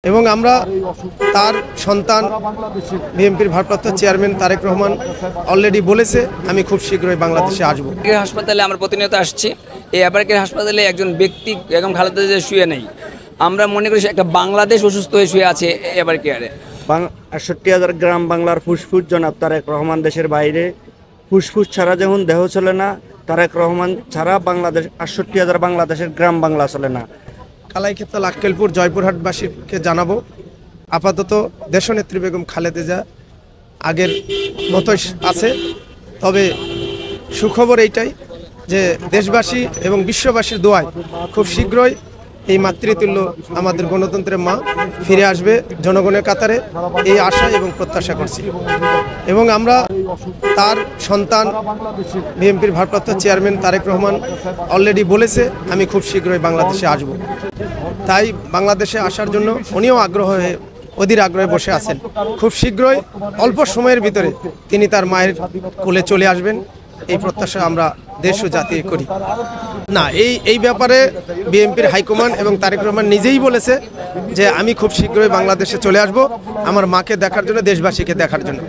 এবং আমরা তার সন্তান বিএনপির ভারপ্রাপ্ত চেয়ারম্যান তারেক রহমান অলরেডি বলেছে আমি খুব শীঘ্রই বাংলাদেশে আসব। হাসপাতালে আমরা প্রতিনিয়ত আসছি। এই অ্যাবারকের হাসপাতালে একজন ব্যক্তি এবং খালেদা জিয়া শুয়ে নেই। আমরা মনে করি একটা বাংলাদেশ অসুস্থ হয়ে শুয়ে আছে এবারকেয়ারে। ৬৮,০০০ গ্রাম বাংলার ফুসফুস জনাব তারেক রহমান দেশের বাইরে। ফুসফুস ছাড়া যেমন দেহ চলে না, তারেক রহমান ছাড়া বাংলাদেশ ৬৮,০০০ বাংলাদেশের গ্রাম বাংলা চলে না। কালাইক্ষেত্র লাক্কেলপুর জয়পুরহাটবাসীকে জানাবো, আপাতত দেশনেত্রী বেগম খালেদা জিয়া আগের মতোই আছে। তবে সুখবর এইটাই যে দেশবাসী এবং বিশ্ববাসীর দোয়ায় খুব শীঘ্রই এই মাতৃতুল্য আমাদের গণতন্ত্রের মা ফিরে আসবে জনগণের কাতারে, এই আশা এবং প্রত্যাশা করছি। এবং আমরা তার সন্তান বিএনপির ভারপ্রাপ্ত চেয়ারম্যান তারেক রহমান অলরেডি বলেছে আমি খুব শীঘ্রই বাংলাদেশে আসব। তাই বাংলাদেশে আসার জন্য উনিও অধীর আগ্রহে বসে আছেন। খুব শীঘ্রই অল্প সময়ের ভিতরে তিনি তার মায়ের কোলে চলে আসবেন, এই প্রত্যাশা আমরা দেশ ও জাতি করি। না, এই ব্যাপারে বিএনপির হাইকমান্ড এবং তারেক রহমান নিজেই বলেছে যে আমি খুব শীঘ্রই বাংলাদেশে চলে আসব আমার মাকে দেখার জন্য, দেশবাসীকে দেখার জন্য।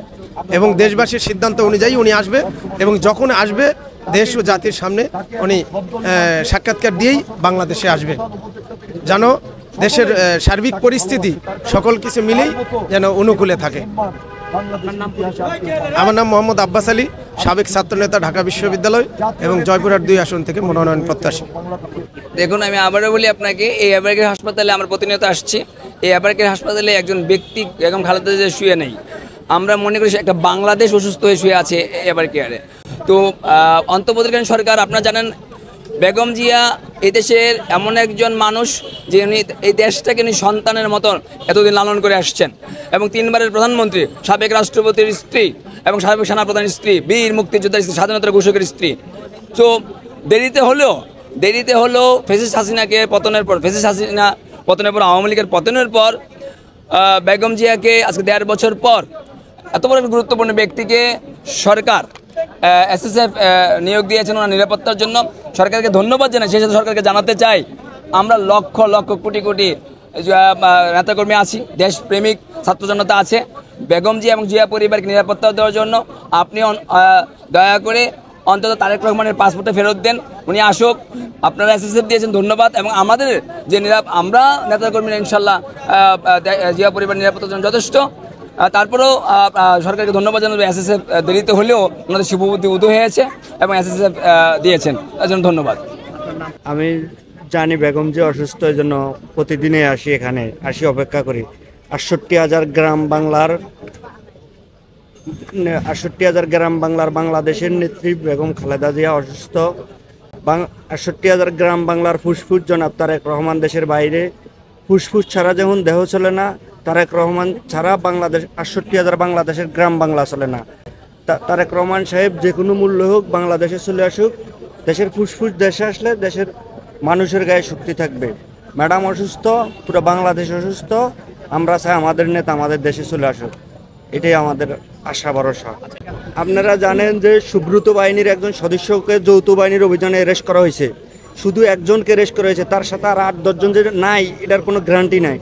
এবং দেশবাসীর সিদ্ধান্ত অনুযায়ী উনি আসবে এবং যখন আসবে দেশ ও জাতির সামনে উনি সাক্ষাৎকার দিয়েই বাংলাদেশে আসবে, যেন দেশের সার্বিক পরিস্থিতি সকল কিছু মিলেই যেন অনুকূলে থাকে। আমার নাম মোহাম্মদ আব্বাস আলী, সাবেক ছাত্রনেতা, ঢাকা বিশ্ববিদ্যালয় এবং জয়পুরহাট ২ আসন থেকে মনোনয়ন প্রত্যাশী। দেখুন, আমি আবারও বলি আপনাকে, এই অ্যাবারকের হাসপাতালে আমরা প্রতিনিয়ত আসছি। এই অ্যাবারকের হাসপাতালে একজন ব্যক্তি এবং খালেদা জিয়া শুয়ে নেই। আমরা মনে করি একটা বাংলাদেশ অসুস্থ হয়ে শুয়ে আছে এবারকেয়ারে। তো অন্তর্বর্তীকালীন সরকার, আপনারা জানেন বেগম জিয়া এই দেশের এমন একজন মানুষ যে উনি এই দেশটাকে উনি সন্তানের মতন এতদিন লালন করে আসছেন এবং 3 বারের প্রধানমন্ত্রী, সাবেক রাষ্ট্রপতির স্ত্রী এবং সাবেক সেনাপ্রধানের স্ত্রী, বীর মুক্তিযোদ্ধার স্ত্রী, স্বাধীনতার ঘোষকের স্ত্রী। তো দেরিতে হলেও ফ্যাসিস্ট হাসিনাকে পতনের পর, আওয়ামী লীগের পতনের পর বেগম জিয়াকে আজকে 1.5 বছর পর এত বড় গুরুত্বপূর্ণ ব্যক্তিকে সরকার এসএসএফ নিয়োগ দিয়েছেন ওনার নিরাপত্তার জন্য। সরকারকে ধন্যবাদ জানাই। সেই সাথে সরকারকে জানাতে চাই আমরা লক্ষ লক্ষ কোটি কোটি নেতাকর্মী আছি, দেশপ্রেমিক ছাত্র জনতা আছে। বেগম জিয়া এবং জিয়া পরিবারকে নিরাপত্তা দেওয়ার জন্য আপনি দয়া করে অন্তত তারেক রহমানের পাসপোর্টে ফেরত দেন, উনি আসুক। আপনারা এসএসএফ দিয়েছেন, ধন্যবাদ। এবং আমাদের যে আমরা নেতাকর্মীরা ইনশাল্লাহ জিয়া পরিবার নিরাপত্তার জন্য যথেষ্ট। তারপরেও সরকারকে ধন্যবাদ জানাবো, এসএসএফ দেরিতে হলেও ওনাদের শুভবুদ্ধি উদয় হয়েছে এবং এসএসএফ দিয়েছেন, তার জন্য ধন্যবাদ। আমি জানি বেগম জি অসুস্থ, এই জন্য প্রতিদিনে এখানে অপেক্ষা করি। ৬৮,০০০ গ্রাম বাংলার বাংলাদেশের নেত্রী বেগম খালেদা জিয়া অসুস্থ। ৬৮,০০০ গ্রাম বাংলার ফুসফুস জনাব তারেক রহমান দেশের বাইরে। ফুসফুস ছাড়া যেমন দেহ চলে না, তারেক রহমান ছাড়া বাংলাদেশ ৬৮,০০০ বাংলাদেশের গ্রাম বাংলা চলে না। তারেক রহমান সাহেব যে কোনো মূল্য হোক বাংলাদেশে চলে আসুক। দেশের ফুসফুস দেশে আসলে দেশের মানুষের গায়ে শক্তি থাকবে। ম্যাডাম অসুস্থ, পুরো বাংলাদেশ অসুস্থ, আমরা চাই আমাদের নেতা আমাদের দেশে চলে আসুক, এটাই আমাদের আশা ভরসা। আপনারা জানেন যে সুব্রত বাহিনীর একজন সদস্যকে যৌথ বাহিনীর অভিযানে অ্যারেস্ট করা হয়েছে। শুধু একজনকে অ্যারেস্ট করা হয়েছে, তার সাথে আর ৮-১০ জন যে নাই এটার কোনো গ্যারান্টি নাই।